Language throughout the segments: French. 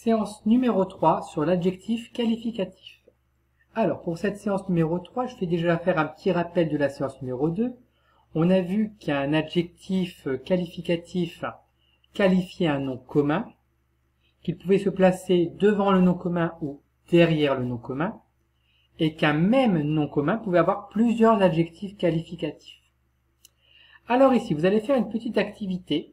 Séance numéro 3 sur l'adjectif qualificatif. Alors, pour cette séance numéro 3, je vais déjà faire un petit rappel de la séance numéro 2. On a vu qu'un adjectif qualificatif qualifiait un nom commun, qu'il pouvait se placer devant le nom commun ou derrière le nom commun, et qu'un même nom commun pouvait avoir plusieurs adjectifs qualificatifs. Alors ici, vous allez faire une petite activité.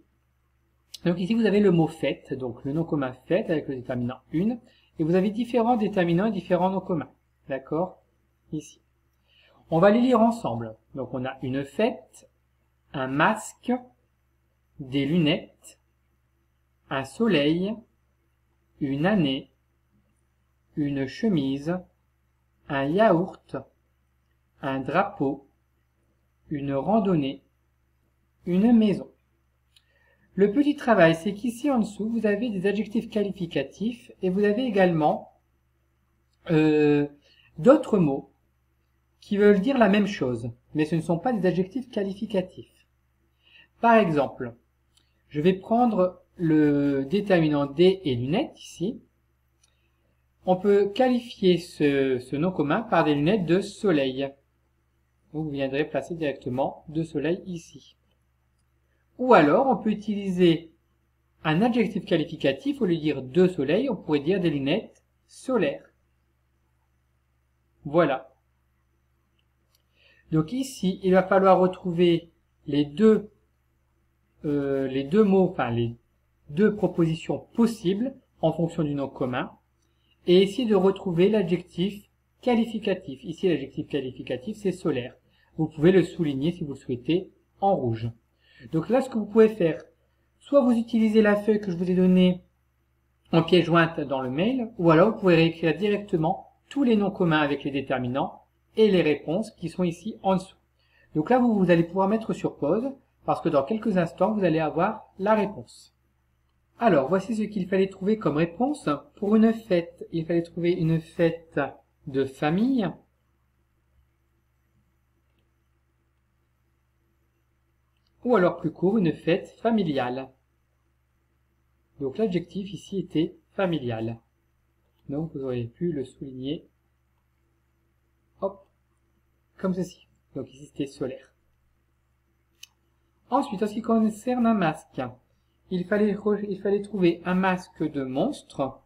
Donc ici, vous avez le mot fait, donc le nom commun fait avec le déterminant une, et vous avez différents déterminants et différents noms communs. D'accord? Ici. On va les lire ensemble. Donc on a une fête, un masque, des lunettes, un soleil, une année, une chemise, un yaourt, un drapeau, une randonnée, une maison. Le petit travail, c'est qu'ici en dessous, vous avez des adjectifs qualificatifs et vous avez également d'autres mots qui veulent dire la même chose, mais ce ne sont pas des adjectifs qualificatifs. Par exemple, je vais prendre le déterminant des et lunettes ici. On peut qualifier ce nom commun par des lunettes de soleil. Vous viendrez placer directement de soleil ici. Ou alors, on peut utiliser un adjectif qualificatif, au lieu de dire de soleil, on pourrait dire des lunettes solaires. Voilà. Donc ici, il va falloir retrouver les deux mots, enfin les deux propositions possibles en fonction du nom commun, et essayer de retrouver l'adjectif qualificatif. Ici, l'adjectif qualificatif, c'est solaire. Vous pouvez le souligner si vous le souhaitez en rouge. Donc là, ce que vous pouvez faire, soit vous utilisez la feuille que je vous ai donnée en pièce jointe dans le mail, ou alors vous pouvez réécrire directement tous les noms communs avec les déterminants et les réponses qui sont ici en dessous. Donc là, vous allez pouvoir mettre sur pause, parce que dans quelques instants, vous allez avoir la réponse. Alors, voici ce qu'il fallait trouver comme réponse. Pour une fête, il fallait trouver une fête de famille, ou alors plus court, une fête familiale. Donc l'adjectif ici était familial. Donc vous auriez pu le souligner, hop, comme ceci. Donc ici c'était solaire. Ensuite, en ce qui concerne un masque, il fallait trouver un masque de monstre,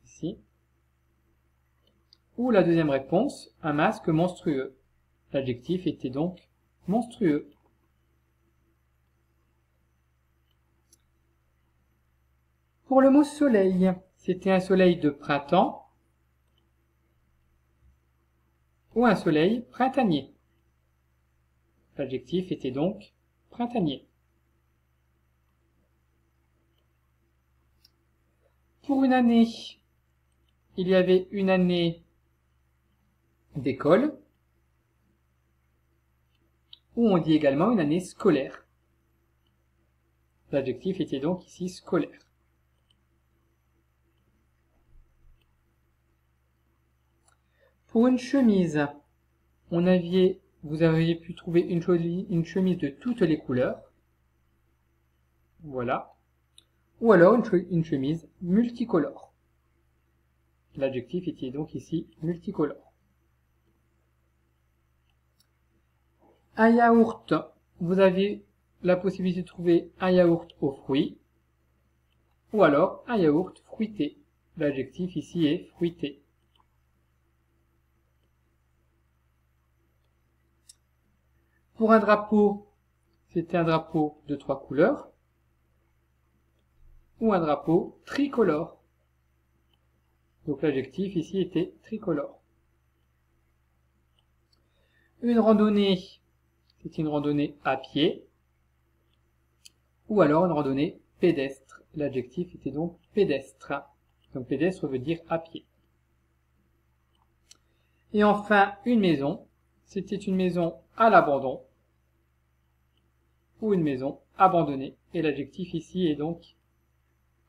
ici, ou la deuxième réponse, un masque monstrueux. L'adjectif était donc monstrueux. Pour le mot soleil, c'était un soleil de printemps ou un soleil printanier. L'adjectif était donc printanier. Pour une année, il y avait une année d'école, ou on dit également une année scolaire. L'adjectif était donc ici scolaire. Pour une chemise, vous aviez pu trouver une chemise de toutes les couleurs. Voilà. Ou alors une chemise multicolore. L'adjectif était donc ici multicolore. Un yaourt, vous avez la possibilité de trouver un yaourt aux fruits, ou alors un yaourt fruité. L'adjectif ici est fruité. Pour un drapeau, c'était un drapeau de 3 couleurs, ou un drapeau tricolore. Donc l'adjectif ici était tricolore. Une randonnée, c'est une randonnée à pied, ou alors une randonnée pédestre. L'adjectif était donc pédestre. Donc pédestre veut dire à pied. Et enfin, une maison, c'était une maison à l'abandon, ou une maison abandonnée. Et l'adjectif ici est donc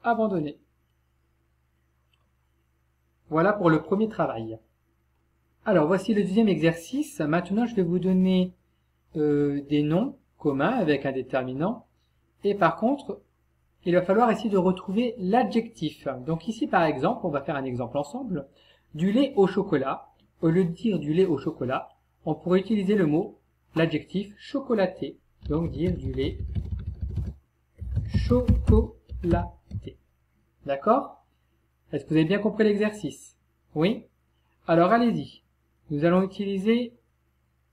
abandonné. Voilà pour le premier travail. Alors voici le deuxième exercice. Maintenant je vais vous donner des noms communs avec un déterminant. Et par contre, il va falloir essayer de retrouver l'adjectif. Donc ici, par exemple, on va faire un exemple ensemble. Du lait au chocolat. Au lieu de dire du lait au chocolat, on pourrait utiliser le mot, l'adjectif chocolaté. Donc dire du lait chocolaté. D'accord? Est-ce que vous avez bien compris l'exercice? Oui? Alors allez-y. Nous allons utiliser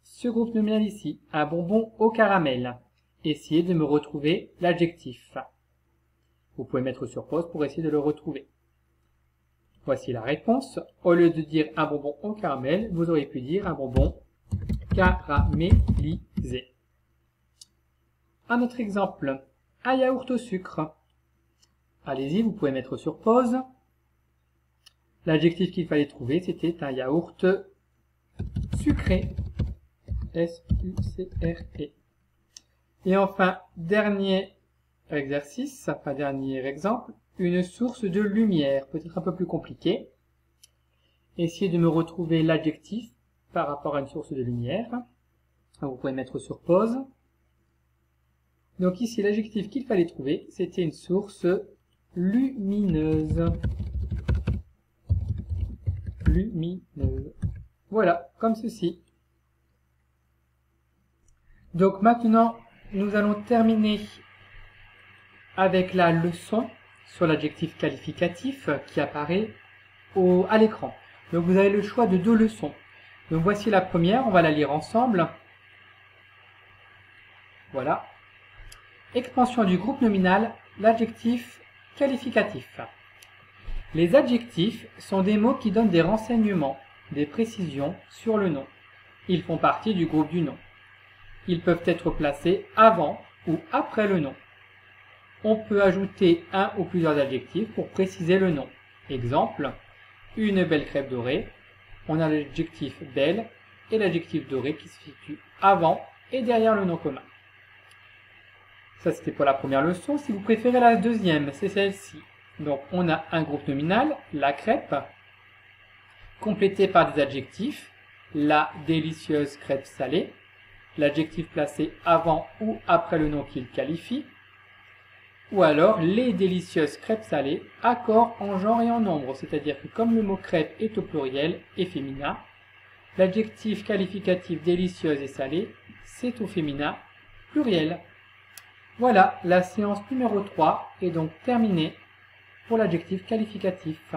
ce groupe nominal ici, un bonbon au caramel. Essayez de me retrouver l'adjectif. Vous pouvez mettre sur pause pour essayer de le retrouver. Voici la réponse. Au lieu de dire un bonbon au caramel, vous auriez pu dire un bonbon caramélisé. Un autre exemple, un yaourt au sucre. Allez-y, vous pouvez mettre sur pause. L'adjectif qu'il fallait trouver, c'était un yaourt sucré. S-U-C-R-E. Et enfin, dernier exercice, enfin dernier exemple, une source de lumière, peut-être un peu plus compliqué. Essayez de me retrouver l'adjectif par rapport à une source de lumière. Vous pouvez mettre sur pause. Donc ici, l'adjectif qu'il fallait trouver, c'était une source lumineuse. Lumineuse. Voilà, comme ceci. Donc maintenant, nous allons terminer avec la leçon sur l'adjectif qualificatif qui apparaît à l'écran. Donc vous avez le choix de 2 leçons. Donc voici la première, on va la lire ensemble. Voilà. Expansion du groupe nominal, l'adjectif qualificatif. Les adjectifs sont des mots qui donnent des renseignements, des précisions sur le nom. Ils font partie du groupe du nom. Ils peuvent être placés avant ou après le nom. On peut ajouter un ou plusieurs adjectifs pour préciser le nom. Exemple, une belle crêpe dorée. On a l'adjectif belle et l'adjectif doré qui se situe avant et derrière le nom commun. Ça, c'était pour la première leçon. Si vous préférez la deuxième, c'est celle-ci. Donc, on a un groupe nominal, la crêpe, complété par des adjectifs, la délicieuse crêpe salée, l'adjectif placé avant ou après le nom qu'il qualifie, ou alors les délicieuses crêpes salées, accord en genre et en nombre, c'est-à-dire que comme le mot crêpe est au pluriel et féminin, l'adjectif qualificatif délicieuse et salée, c'est au féminin pluriel. Voilà, la séance numéro 3 est donc terminée pour l'adjectif qualificatif.